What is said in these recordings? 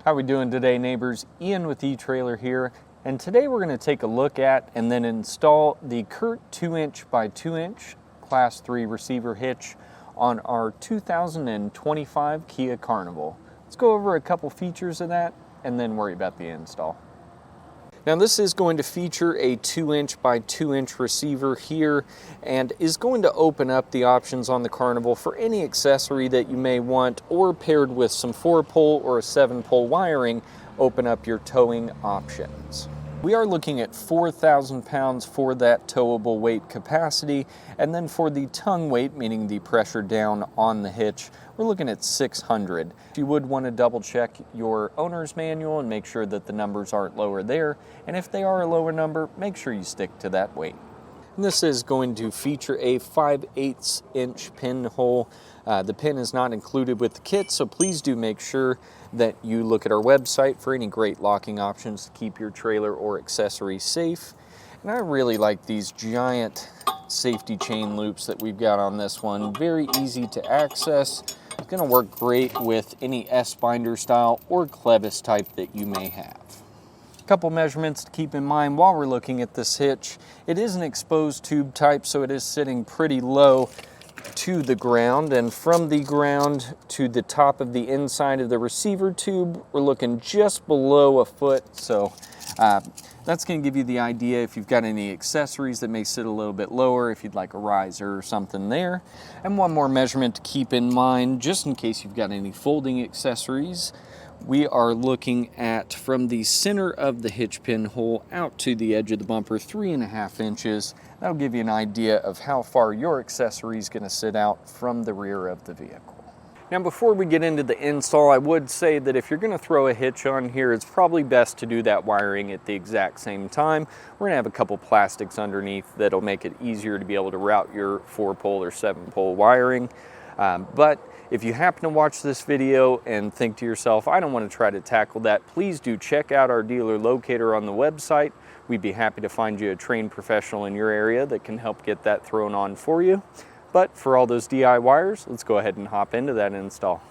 How we doing today, neighbors? Ian with eTrailer here, and today we're going to take a look at and then install the CURT 2-inch by 2-inch Class 3 receiver hitch on our 2025 Kia Carnival. Let's go over a couple features of that and then worry about the install. Now this is going to feature a 2-inch by 2-inch receiver here and is going to open up the options on the Carnival for any accessory that you may want, or paired with some 4-pole or a 7-pole wiring, open up your towing options. We are looking at 4,000 pounds for that towable weight capacity, and then for the tongue weight, meaning the pressure down on the hitch, we're looking at 600. You would want to double check your owner's manual and make sure that the numbers aren't lower there, and if they are a lower number, make sure you stick to that weight. And this is going to feature a 5/8 inch pinhole. The pin is not included with the kit, so please do make sure that you look at our website for any great locking options to keep your trailer or accessory safe. And I really like these giant safety chain loops that we've got on this one. Very easy to access. It's going to work great with any S-binder style or clevis type that you may have. Couple measurements to keep in mind while we're looking at this hitch. It is an exposed tube type, so it is sitting pretty low to the ground, and from the ground to the top of the inside of the receiver tube, we're looking just below a foot. So that's going to give you the idea if you've got any accessories that may sit a little bit lower, if you'd like a riser or something there. And one more measurement to keep in mind, just in case you've got any folding accessories. We are looking at, from the center of the hitch pinhole out to the edge of the bumper, 3.5 inches. That'll give you an idea of how far your accessory is going to sit out from the rear of the vehicle. Now, before we get into the install, I would say that if you're going to throw a hitch on here, it's probably best to do that wiring at the exact same time. We're going to have a couple plastics underneath that'll make it easier to be able to route your 4-pole or 7-pole wiring. But if you happen to watch this video and think to yourself, I don't want to try to tackle that, please do check out our dealer locator on the website. We'd be happy to find you a trained professional in your area that can help get that thrown on for you. But for all those DIYers, let's go ahead and hop into that install.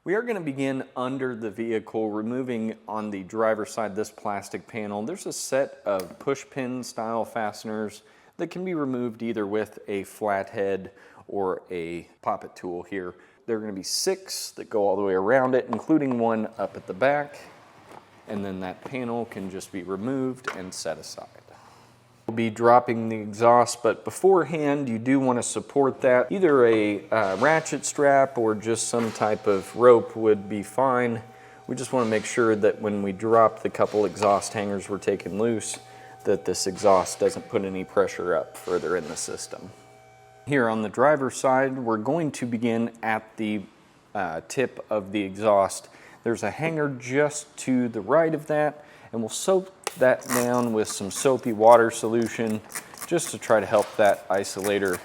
We are going to begin under the vehicle, removing on the driver's side this plastic panel. There's a set of push pin style fasteners that can be removed either with a flathead or a poppet tool here. There are going to be 6 that go all the way around it, including one up at the back, and then that panel can just be removed and set aside. We'll be dropping the exhaust, but beforehand you do want to support that. Either a ratchet strap or just some type of rope would be fine. We just want to make sure that when we drop the couple exhaust hangers we're taking loose, that this exhaust doesn't put any pressure up further in the system. Here on the driver's side, we're going to begin at the tip of the exhaust. There's a hanger just to the right of that, and we'll soak that down with some soapy water solution just to try to help that isolator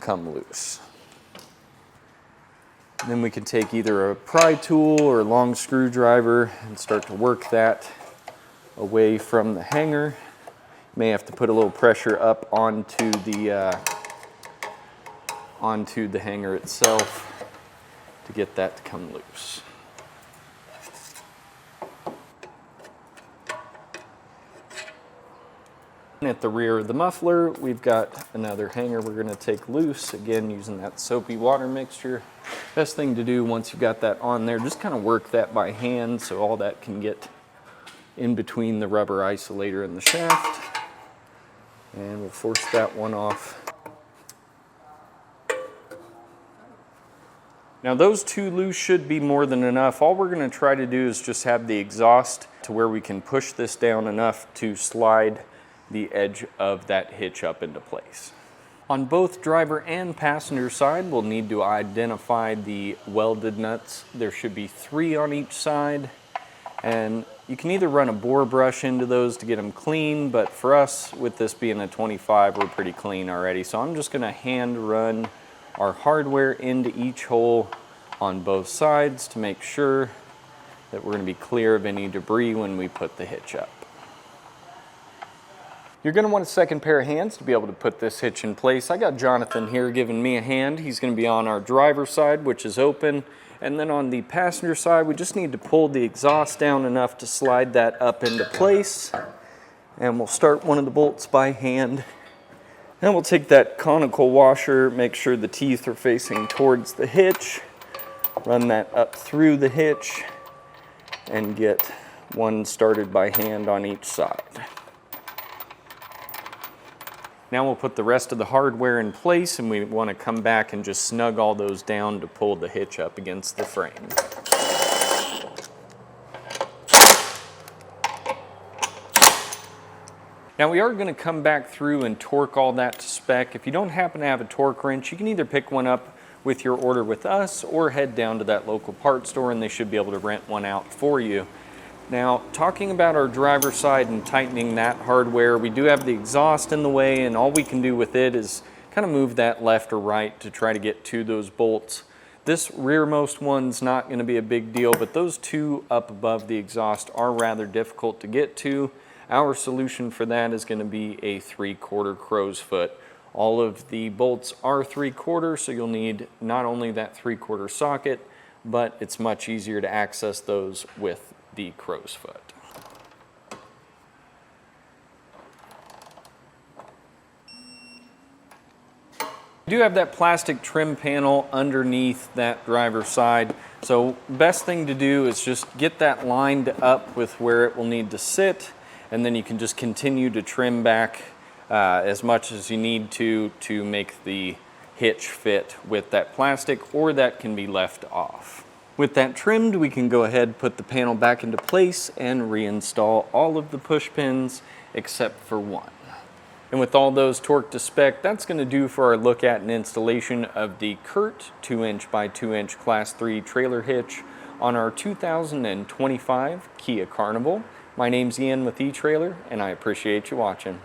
come loose. And then we can take either a pry tool or a long screwdriver and start to work that away from the hanger. You may have to put a little pressure up onto the hanger itself to get that to come loose. At the rear of the muffler, we've got another hanger we're going to take loose, again using that soapy water mixture. Best thing to do once you've got that on there, just kind of work that by hand so all that can get in between the rubber isolator and the shaft. And we'll force that one off. Now those 2 loose should be more than enough. All we're going to try to do is just have the exhaust to where we can push this down enough to slide the edge of that hitch up into place. On both driver and passenger side, we'll need to identify the welded nuts. There should be 3 on each side, and you can either run a bore brush into those to get them clean, but for us, with this being a 25, we're pretty clean already. So I'm just going to hand run our hardware into each hole on both sides to make sure that we're going to be clear of any debris when we put the hitch up. You're going to want a second pair of hands to be able to put this hitch in place. I got Jonathan here giving me a hand. He's going to be on our driver's side, which is open, And then on the passenger side, we just need to pull the exhaust down enough to slide that up into place. And we'll start one of the bolts by hand. Then we'll take that conical washer, make sure the teeth are facing towards the hitch, run that up through the hitch, and get one started by hand on each side. Now we'll put the rest of the hardware in place, and we want to come back and just snug all those down to pull the hitch up against the frame. Now we are going to come back through and torque all that to spec. If you don't happen to have a torque wrench, you can either pick one up with your order with us or head down to that local parts store and they should be able to rent one out for you. Now, talking about our driver's side and tightening that hardware, we do have the exhaust in the way, and all we can do with it is kind of move that left or right to try to get to those bolts. This rearmost one's not going to be a big deal, but those two up above the exhaust are rather difficult to get to. Our solution for that is going to be a 3/4 crow's foot. All of the bolts are 3/4, so you'll need not only that 3/4 socket, but it's much easier to access those with the crow's foot. You do have that plastic trim panel underneath that driver's side, so best thing to do is just get that lined up with where it will need to sit, and then you can just continue to trim back as much as you need to make the hitch fit with that plastic, or that can be left off. With that trimmed, we can go ahead and put the panel back into place and reinstall all of the push pins except for one. And with all those torqued to spec, that's going to do for our look at and installation of the CURT 2" by 2" Class 3 trailer hitch on our 2025 Kia Carnival. My name's Ian with eTrailer, and I appreciate you watching.